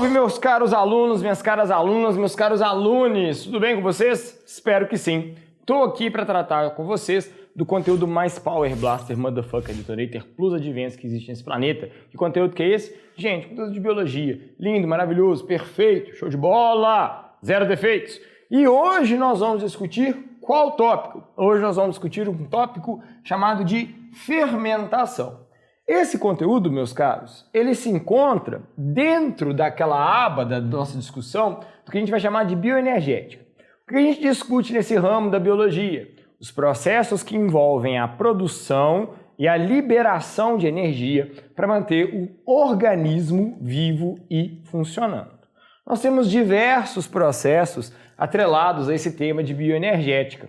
salve, meus caros alunos, minhas caras alunas, meus caros alunos! Tudo bem com vocês? Espero que sim. Estou aqui para tratar com vocês do conteúdo mais Power Blaster, Motherfucker, Detonator, Plus Advanced que existe nesse planeta. Que conteúdo que é esse? Gente, conteúdo de biologia. Lindo, maravilhoso, perfeito, show de bola, zero defeitos. E hoje nós vamos discutir qual tópico? Hoje nós vamos discutir um tópico chamado de fermentação. Esse conteúdo, meus caros, ele se encontra dentro daquela aba da nossa discussão do que a gente vai chamar de bioenergética. O que a gente discute nesse ramo da biologia? Os processos que envolvem a produção e a liberação de energia para manter o organismo vivo e funcionando. Nós temos diversos processos atrelados a esse tema de bioenergética.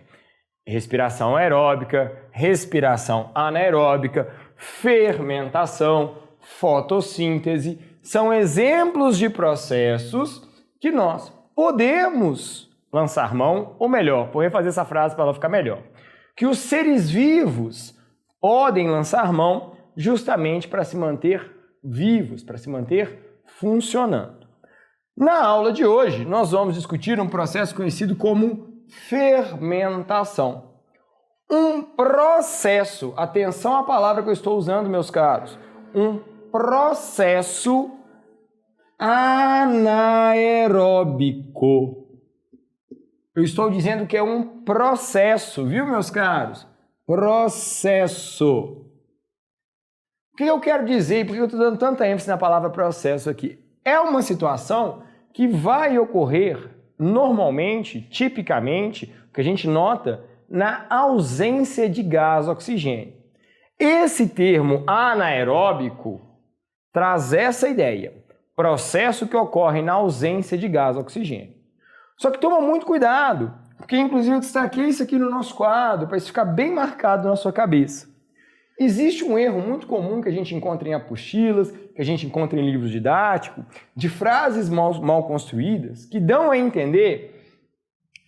Respiração aeróbica, respiração anaeróbica, fermentação, fotossíntese, são exemplos de processos que nós podemos lançar mão, ou melhor, vou refazer essa frase para ela ficar melhor, que os seres vivos podem lançar mão justamente para se manter vivos, para se manter funcionando. Na aula de hoje, nós vamos discutir um processo conhecido como fermentação. Um processo, atenção à palavra que eu estou usando, meus caros, um processo anaeróbico. Eu estou dizendo que é um processo, viu, meus caros? Processo. O que eu quero dizer e por que eu estou dando tanta ênfase na palavra processo aqui? É uma situação que vai ocorrer normalmente, tipicamente, o que a gente nota na ausência de gás oxigênio. Esse termo anaeróbico traz essa ideia, processo que ocorre na ausência de gás oxigênio. Só que toma muito cuidado, porque inclusive eu destaquei isso aqui no nosso quadro, para isso ficar bem marcado na sua cabeça. Existe um erro muito comum que a gente encontra em apostilas, que a gente encontra em livros didáticos, de frases mal construídas, que dão a entender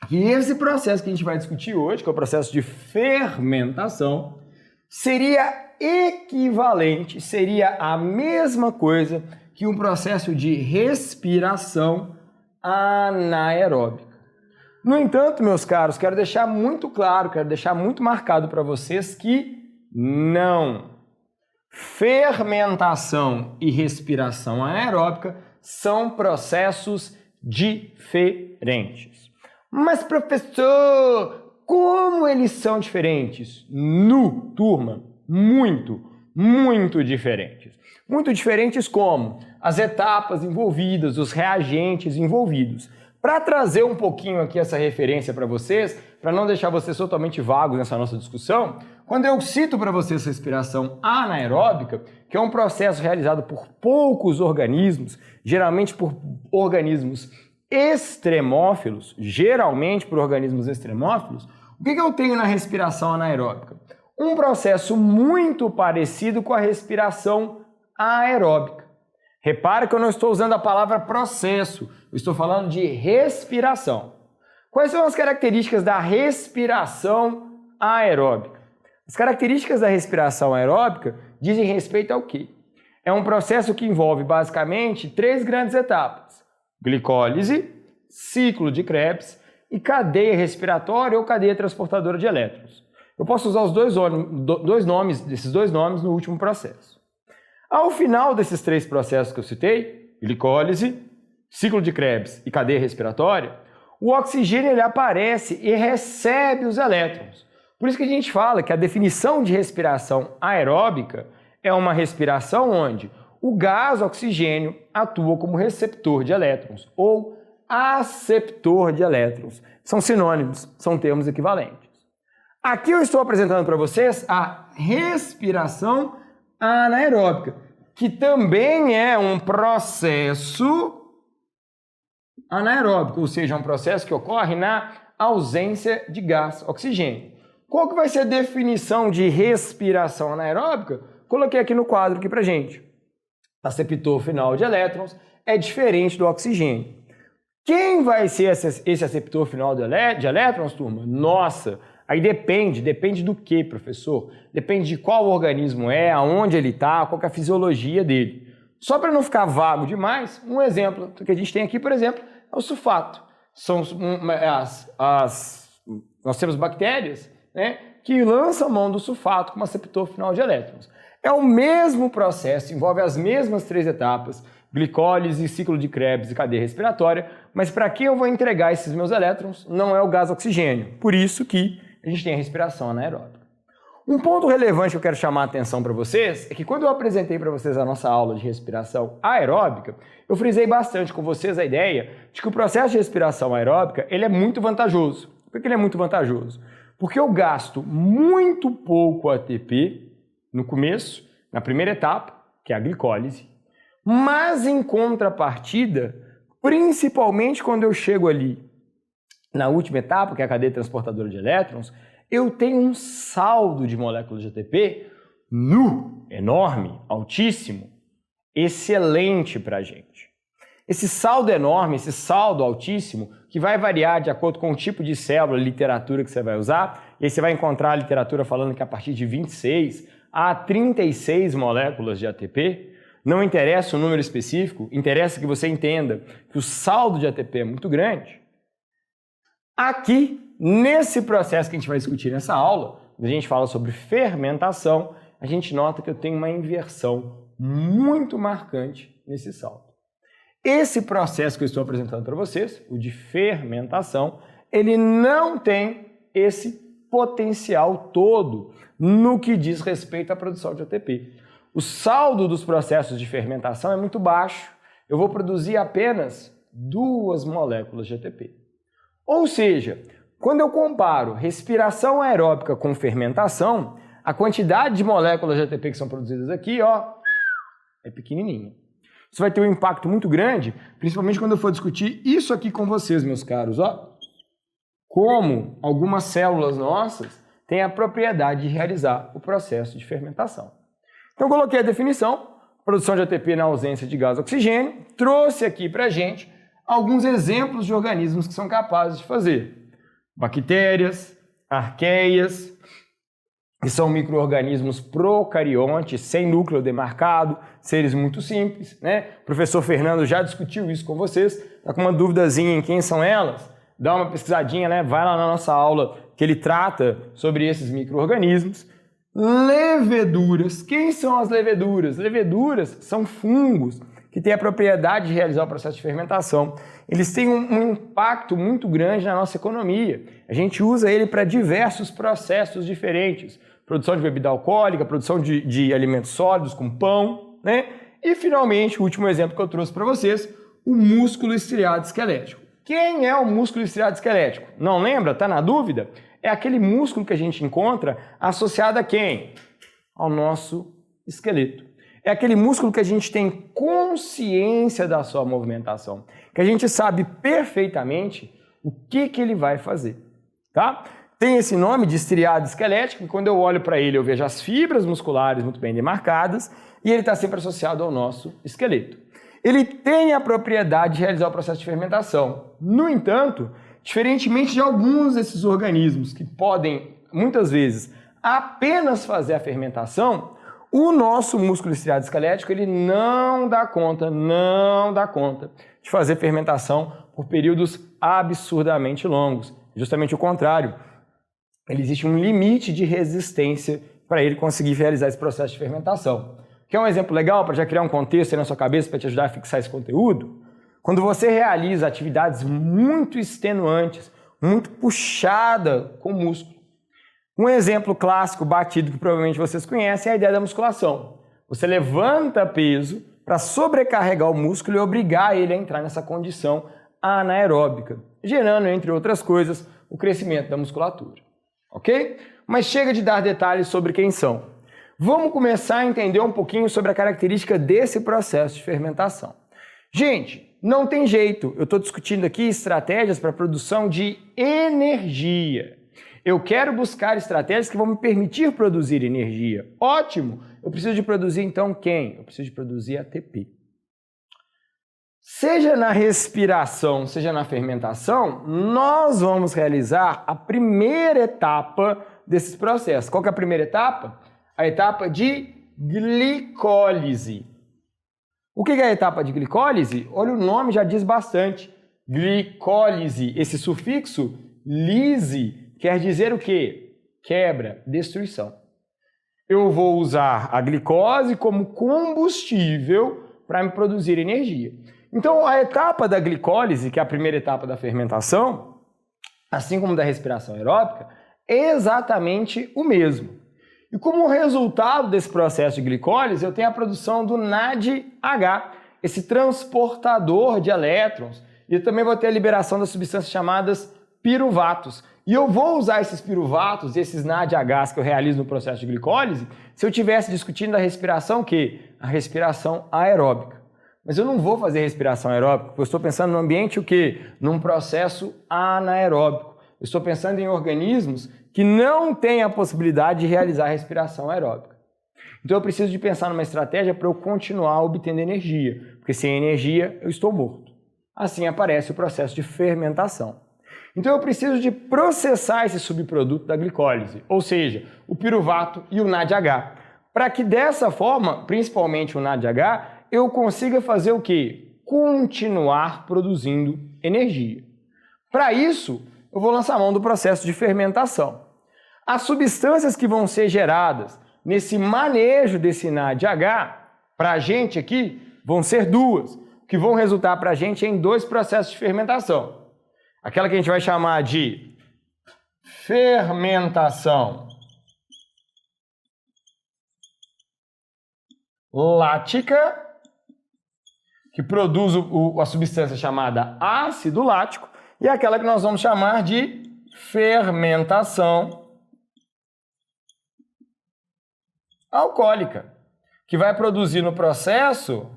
que esse processo que a gente vai discutir hoje, que é o processo de fermentação, seria equivalente, seria a mesma coisa que um processo de respiração anaeróbica. No entanto, meus caros, quero deixar muito claro, quero deixar muito marcado para vocês que não. Fermentação e respiração anaeróbica são processos diferentes. Mas, professor, como eles são diferentes? Turma, muito diferentes. Muito diferentes como as etapas envolvidas, os reagentes envolvidos. Para trazer um pouquinho aqui essa referência para vocês, para não deixar vocês totalmente vagos nessa nossa discussão, quando eu cito para vocês respiração anaeróbica, que é um processo realizado por poucos organismos, geralmente por organismos extremófilos, o que eu tenho na respiração anaeróbica? Um processo muito parecido com a respiração aeróbica. Repare que eu não estou usando a palavra processo, eu estou falando de respiração. Quais são as características da respiração aeróbica? As características da respiração aeróbica dizem respeito ao quê? É um processo que envolve basicamente 3 grandes etapas: glicólise, ciclo de Krebs e cadeia respiratória ou cadeia transportadora de elétrons. Eu posso usar os esses dois nomes no último processo. Ao final desses 3 processos que eu citei, glicólise, ciclo de Krebs e cadeia respiratória, o oxigênio ele aparece e recebe os elétrons. Por isso que a gente fala que a definição de respiração aeróbica é uma respiração onde o gás oxigênio atua como receptor de elétrons ou aceptor de elétrons. São sinônimos, são termos equivalentes. Aqui eu estou apresentando para vocês a respiração anaeróbica, que também é um processo anaeróbico, ou seja, um processo que ocorre na ausência de gás oxigênio. Qual que vai ser a definição de respiração anaeróbica? Coloquei aqui no quadro aqui pra gente. Aceptor final de elétrons é diferente do oxigênio. Quem vai ser esse aceptor final de elétrons, turma? Nossa, aí depende do que, professor? Depende de qual organismo é, aonde ele está, qual que é a fisiologia dele. Só para não ficar vago demais, um exemplo que a gente tem aqui, por exemplo, é o sulfato. Nós temos bactérias, né, que lançam mão do sulfato como aceptor final de elétrons. É o mesmo processo, envolve as mesmas 3 etapas, glicólise, ciclo de Krebs e cadeia respiratória, mas para quem eu vou entregar esses meus elétrons não é o gás oxigênio. Por isso que a gente tem a respiração anaeróbica. Um ponto relevante que eu quero chamar a atenção para vocês é que quando eu apresentei para vocês a nossa aula de respiração aeróbica, eu frisei bastante com vocês a ideia de que o processo de respiração aeróbica ele é muito vantajoso. Por que ele é muito vantajoso? Porque eu gasto muito pouco ATP no começo, na primeira etapa, que é a glicólise, mas em contrapartida, principalmente quando eu chego ali na última etapa, que é a cadeia transportadora de elétrons, eu tenho um saldo de moléculas de ATP enorme, altíssimo, excelente para a gente. Esse saldo enorme, esse saldo altíssimo, que vai variar de acordo com o tipo de célula, literatura que você vai usar, e aí você vai encontrar a literatura falando que a partir de 26 a 36 moléculas de ATP, não interessa o número específico, interessa que você entenda que o saldo de ATP é muito grande. Aqui, nesse processo que a gente vai discutir nessa aula, quando a gente fala sobre fermentação, a gente nota que eu tenho uma inversão muito marcante nesse saldo. Esse processo que eu estou apresentando para vocês, o de fermentação, ele não tem esse potencial todo no que diz respeito à produção de ATP. O saldo dos processos de fermentação é muito baixo. Eu vou produzir apenas 2 moléculas de ATP. Ou seja, quando eu comparo respiração aeróbica com fermentação, a quantidade de moléculas de ATP que são produzidas aqui, ó, é pequenininha. Isso vai ter um impacto muito grande, principalmente quando eu for discutir isso aqui com vocês, meus caros, ó. Como algumas células nossas têm a propriedade de realizar o processo de fermentação. Então, eu coloquei a definição, produção de ATP na ausência de gás oxigênio, trouxe aqui pra gente alguns exemplos de organismos que são capazes de fazer. Bactérias, arqueias, que são micro-organismos procariontes, sem núcleo demarcado, seres muito simples, né? O professor Fernando já discutiu isso com vocês, tá com uma duvidazinha em quem são elas? Dá uma pesquisadinha, né? Vai lá na nossa aula que ele trata sobre esses micro-organismos. Leveduras. Quem são as leveduras? Leveduras são fungos que têm a propriedade de realizar o processo de fermentação. Eles têm um impacto muito grande na nossa economia. A gente usa ele para diversos processos diferentes. Produção de bebida alcoólica, produção de alimentos sólidos, como pão, né? E, finalmente, o último exemplo que eu trouxe para vocês, o músculo estriado esquelético. Quem é o músculo estriado esquelético? Não lembra? Está na dúvida? É aquele músculo que a gente encontra associado a quem? Ao nosso esqueleto. É aquele músculo que a gente tem consciência da sua movimentação, que a gente sabe perfeitamente o que ele vai fazer, tá? Tem esse nome de estriado esquelético, e quando eu olho para ele eu vejo as fibras musculares muito bem demarcadas e ele está sempre associado ao nosso esqueleto. Ele tem a propriedade de realizar o processo de fermentação. No entanto, diferentemente de alguns desses organismos que podem, muitas vezes, apenas fazer a fermentação, o nosso músculo estriado esquelético ele não dá conta de fazer fermentação por períodos absurdamente longos. Justamente o contrário. Existe um limite de resistência para ele conseguir realizar esse processo de fermentação. Quer um exemplo legal para já criar um contexto aí na sua cabeça para te ajudar a fixar esse conteúdo? Quando você realiza atividades muito extenuantes, muito puxada com músculo. Um exemplo clássico batido que provavelmente vocês conhecem é a ideia da musculação. Você levanta peso para sobrecarregar o músculo e obrigar ele a entrar nessa condição anaeróbica, gerando, entre outras coisas, o crescimento da musculatura. Ok? Mas chega de dar detalhes sobre quem são. Vamos começar a entender um pouquinho sobre a característica desse processo de fermentação. Gente, não tem jeito, eu estou discutindo aqui estratégias para a produção de energia. Eu quero buscar estratégias que vão me permitir produzir energia. Ótimo! Eu preciso de produzir então quem? Eu preciso de produzir ATP. Seja na respiração, seja na fermentação, nós vamos realizar a primeira etapa desses processos. Qual que é a primeira etapa? A etapa de glicólise. O que é a etapa de glicólise? Olha, o nome já diz bastante. Glicólise, esse sufixo lise quer dizer o quê? Quebra, destruição. Eu vou usar a glicose como combustível para me produzir energia. Então, a etapa da glicólise, que é a primeira etapa da fermentação, assim como da respiração aeróbica, é exatamente o mesmo. E como resultado desse processo de glicólise, eu tenho a produção do NADH, esse transportador de elétrons, e eu também vou ter a liberação das substâncias chamadas piruvatos. E eu vou usar esses piruvatos, esses NADHs que eu realizo no processo de glicólise, se eu estivesse discutindo a respiração, o quê? A respiração aeróbica. Mas eu não vou fazer respiração aeróbica, porque eu estou pensando no ambiente o quê? Num processo anaeróbico. Eu estou pensando em organismos que não têm a possibilidade de realizar respiração aeróbica. Então eu preciso de pensar numa estratégia para eu continuar obtendo energia, porque sem energia eu estou morto. Assim aparece o processo de fermentação. Então eu preciso de processar esse subproduto da glicólise, ou seja, o piruvato e o NADH, para que dessa forma, principalmente o NADH, eu consiga fazer o quê? Continuar produzindo energia. Para isso, eu vou lançar mão do processo de fermentação. As substâncias que vão ser geradas nesse manejo desse NADH, para a gente aqui, vão ser duas, que vão resultar para a gente em dois processos de fermentação. Aquela que a gente vai chamar de fermentação lática, que produz a substância chamada ácido lático, e aquela que nós vamos chamar de fermentação alcoólica, que vai produzir no processo,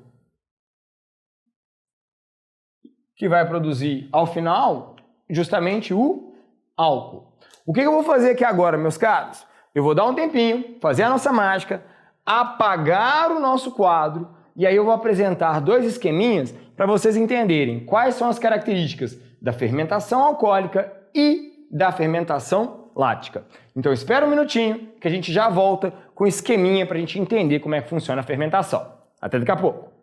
que vai produzir ao final justamente o álcool. O que eu vou fazer aqui agora, meus caros? Eu vou dar um tempinho, fazer a nossa mágica, apagar o nosso quadro e aí eu vou apresentar dois esqueminhas para vocês entenderem quais são as características da fermentação alcoólica e da fermentação lática. Então espera um minutinho que a gente já volta com o esqueminha para a gente entender como é que funciona a fermentação. Até daqui a pouco.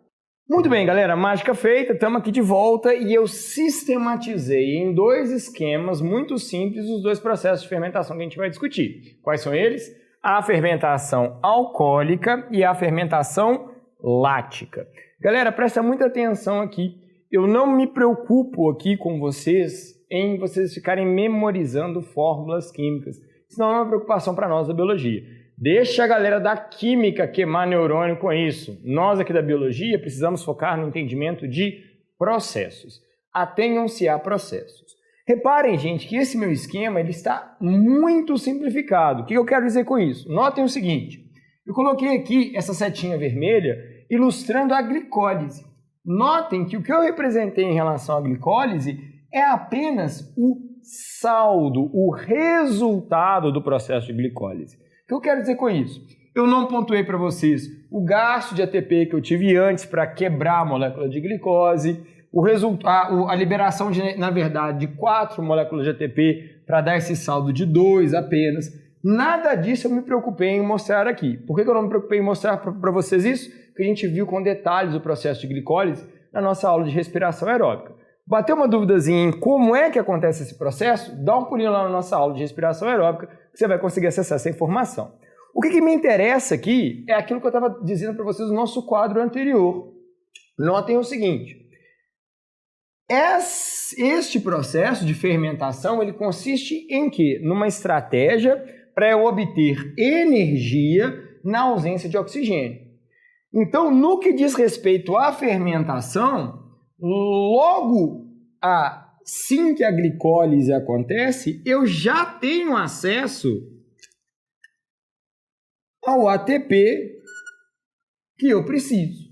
Muito bem, galera, mágica feita, estamos aqui de volta e eu sistematizei em dois esquemas muito simples os dois processos de fermentação que a gente vai discutir. Quais são eles? A fermentação alcoólica e a fermentação lática. Galera, presta muita atenção aqui. Eu não me preocupo aqui com vocês em vocês ficarem memorizando fórmulas químicas. Isso não é uma preocupação para nós da biologia. Deixa a galera da química queimar neurônio com isso. Nós aqui da biologia precisamos focar no entendimento de processos. Atenham-se a processos. Reparem, gente, que esse meu esquema ele está muito simplificado. O que eu quero dizer com isso? Notem o seguinte. Eu coloquei aqui essa setinha vermelha ilustrando a glicólise. Notem que o que eu representei em relação à glicólise é apenas o saldo, o resultado do processo de glicólise. O que eu quero dizer com isso? Eu não pontuei para vocês o gasto de ATP que eu tive antes para quebrar a molécula de glicose, a liberação, na verdade, de 4 moléculas de ATP para dar esse saldo de 2 apenas. Nada disso eu me preocupei em mostrar aqui. Por que eu não me preocupei em mostrar para vocês isso? Porque a gente viu com detalhes o processo de glicólise na nossa aula de respiração aeróbica. Bateu uma duvidazinha em como é que acontece esse processo? Dá um pulinho lá na nossa aula de respiração aeróbica que você vai conseguir acessar essa informação. O que me interessa aqui é aquilo que eu estava dizendo para vocês no nosso quadro anterior. Notem o seguinte. Este processo de fermentação ele consiste em quê? Numa estratégia para eu obter energia na ausência de oxigênio. Então, no que diz respeito à fermentação, logo assim que a glicólise acontece, eu já tenho acesso ao ATP que eu preciso.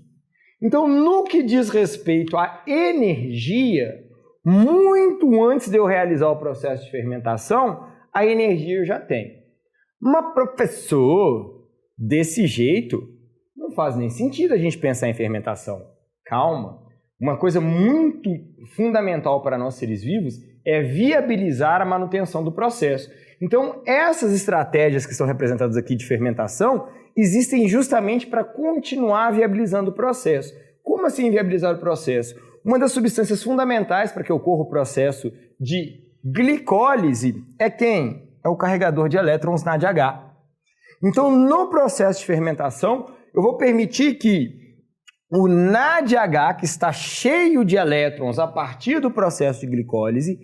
Então, no que diz respeito à energia, muito antes de eu realizar o processo de fermentação, a energia eu já tenho. Mas, professor, desse jeito, não faz nem sentido a gente pensar em fermentação. Calma. Uma coisa muito fundamental para nós seres vivos é viabilizar a manutenção do processo. Então, essas estratégias que são representadas aqui de fermentação existem justamente para continuar viabilizando o processo. Como assim inviabilizar o processo? Uma das substâncias fundamentais para que ocorra o processo de glicólise é quem? É o carregador de elétrons NADH. Então, no processo de fermentação, eu vou permitir que o NADH, que está cheio de elétrons a partir do processo de glicólise,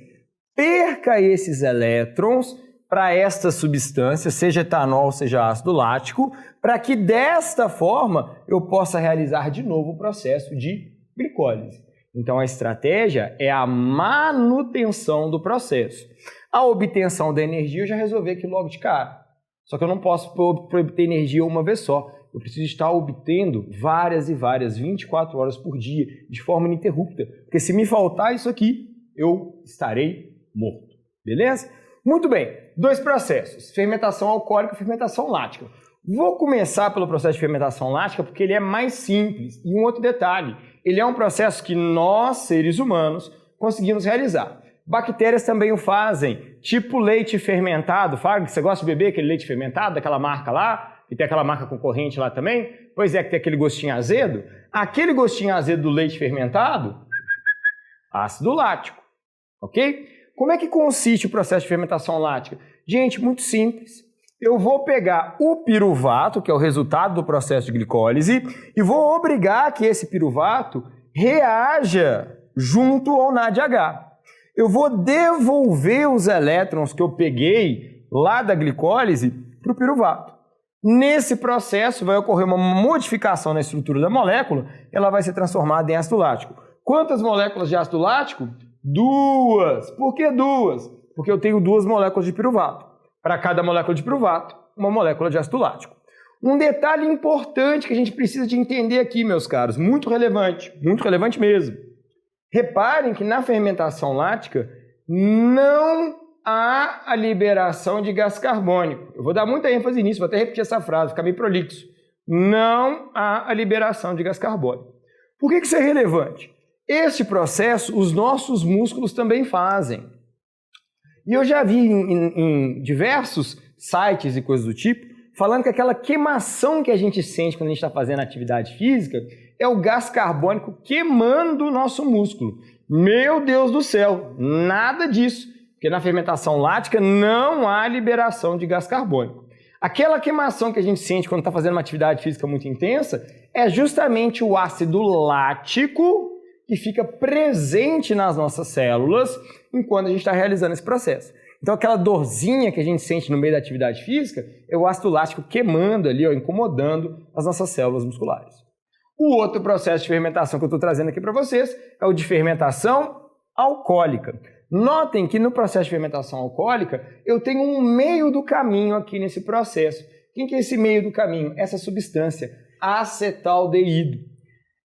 perca esses elétrons para esta substância, seja etanol, seja ácido lático, para que desta forma eu possa realizar de novo o processo de glicólise. Então a estratégia é a manutenção do processo. A obtenção da energia eu já resolvi aqui logo de cara. Só que eu não posso obter energia uma vez só. Eu preciso estar obtendo várias e várias, 24 horas por dia, de forma ininterrupta. Porque se me faltar isso aqui, eu estarei morto. Beleza? Muito bem. 2 processos. Fermentação alcoólica e fermentação lática. Vou começar pelo processo de fermentação lática porque ele é mais simples. E um outro detalhe, ele é um processo que nós, seres humanos, conseguimos realizar. Bactérias também o fazem, tipo leite fermentado. Fábio, você gosta de beber aquele leite fermentado, daquela marca lá? E tem aquela marca concorrente lá também? Pois é, que tem aquele gostinho azedo. Aquele gostinho azedo do leite fermentado, ácido lático, ok? Como é que consiste o processo de fermentação lática? Gente, muito simples. Eu vou pegar o piruvato, que é o resultado do processo de glicólise, e vou obrigar que esse piruvato reaja junto ao NADH. Eu vou devolver os elétrons que eu peguei lá da glicólise para o piruvato. Nesse processo vai ocorrer uma modificação na estrutura da molécula, ela vai ser transformada em ácido lático. Quantas moléculas de ácido lático? 2. Por que 2? Porque eu tenho 2 moléculas de piruvato. Para cada molécula de piruvato, uma molécula de ácido lático. Um detalhe importante que a gente precisa de entender aqui, meus caros, muito relevante mesmo. Reparem que na fermentação lática não há a liberação de gás carbônico. Eu vou dar muita ênfase nisso, vou até repetir essa frase, ficar meio prolixo. Não há a liberação de gás carbônico. Por que isso é relevante? Este processo os nossos músculos também fazem. E eu já vi em diversos sites e coisas do tipo, falando que aquela queimação que a gente sente quando a gente está fazendo atividade física é o gás carbônico queimando o nosso músculo. Meu Deus do céu, nada disso, porque na fermentação lática não há liberação de gás carbônico. Aquela queimação que a gente sente quando está fazendo uma atividade física muito intensa é justamente o ácido lático que fica presente nas nossas células enquanto a gente está realizando esse processo. Então aquela dorzinha que a gente sente no meio da atividade física é o ácido lático queimando ali, ó, incomodando as nossas células musculares. O outro processo de fermentação que eu estou trazendo aqui para vocês é o de fermentação alcoólica. Notem que no processo de fermentação alcoólica eu tenho um meio do caminho aqui nesse processo. Quem que é esse meio do caminho? Essa substância, acetaldeído.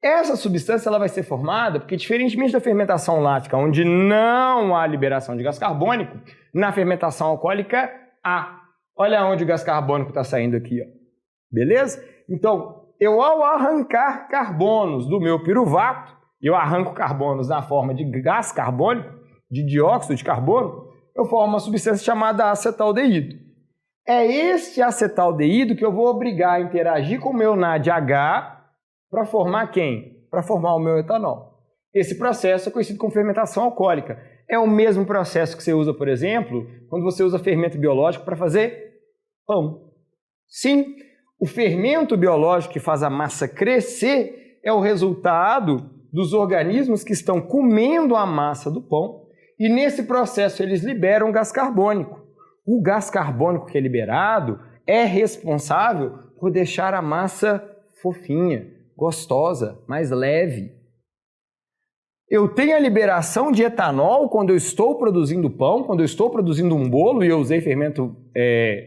Essa substância ela vai ser formada porque, diferentemente da fermentação lática, onde não há liberação de gás carbônico, na fermentação alcoólica há. Olha onde o gás carbônico está saindo aqui, ó. Beleza? Então, eu ao arrancar carbonos do meu piruvato, eu arranco carbonos na forma de gás carbônico, de dióxido de carbono, eu formo uma substância chamada acetaldeído. É este acetaldeído que eu vou obrigar a interagir com o meu NADH para formar quem? Para formar o meu etanol. Esse processo é conhecido como fermentação alcoólica. É o mesmo processo que você usa, por exemplo, quando você usa fermento biológico para fazer pão. Sim, o fermento biológico que faz a massa crescer é o resultado dos organismos que estão comendo a massa do pão e nesse processo eles liberam gás carbônico. O gás carbônico que é liberado é responsável por deixar a massa fofinha, gostosa, mais leve. Eu tenho a liberação de etanol quando eu estou produzindo pão, quando eu estou produzindo um bolo e eu usei fermento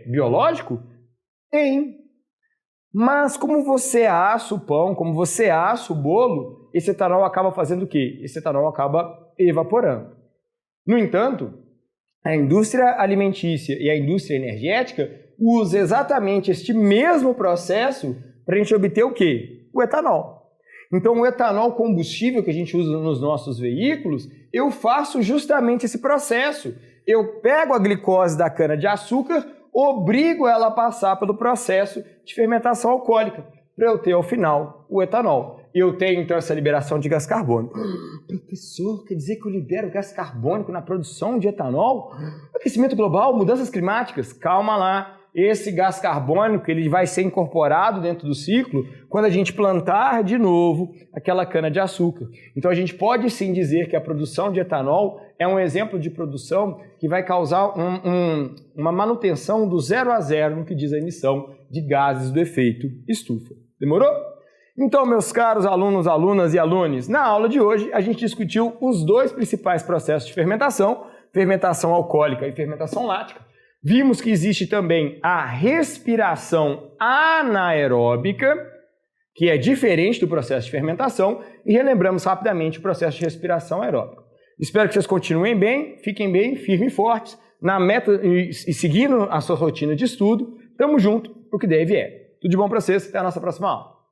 biológico? Tem. Mas como você assa o pão, como você assa o bolo, esse etanol acaba fazendo o quê? Esse etanol acaba evaporando. No entanto, a indústria alimentícia e a indústria energética usam exatamente este mesmo processo para a gente obter o quê? O etanol. Então, o etanol combustível que a gente usa nos nossos veículos, eu faço justamente esse processo. Eu pego a glicose da cana-de-açúcar, obrigo ela a passar pelo processo de fermentação alcoólica, para eu ter, ao final, o etanol. eu tenho então essa liberação de gás carbônico. Professor, quer dizer que eu libero gás carbônico na produção de etanol? Aquecimento global, mudanças climáticas? Calma lá. Esse gás carbônico ele vai ser incorporado dentro do ciclo quando a gente plantar de novo aquela cana-de-açúcar. Então a gente pode sim dizer que a produção de etanol é um exemplo de produção que vai causar uma manutenção do 0 a 0 no que diz a emissão de gases do efeito estufa. Demorou? Então, meus caros alunos, alunas e alunos, na aula de hoje a gente discutiu os dois principais processos de fermentação, fermentação alcoólica e fermentação lática. Vimos que existe também a respiração anaeróbica, que é diferente do processo de fermentação, e relembramos rapidamente o processo de respiração aeróbica. Espero que vocês continuem bem, fiquem bem, firmes e fortes, na meta e seguindo a sua rotina de estudo. Tamo junto, o que deve é. Tudo de bom para vocês, até a nossa próxima aula.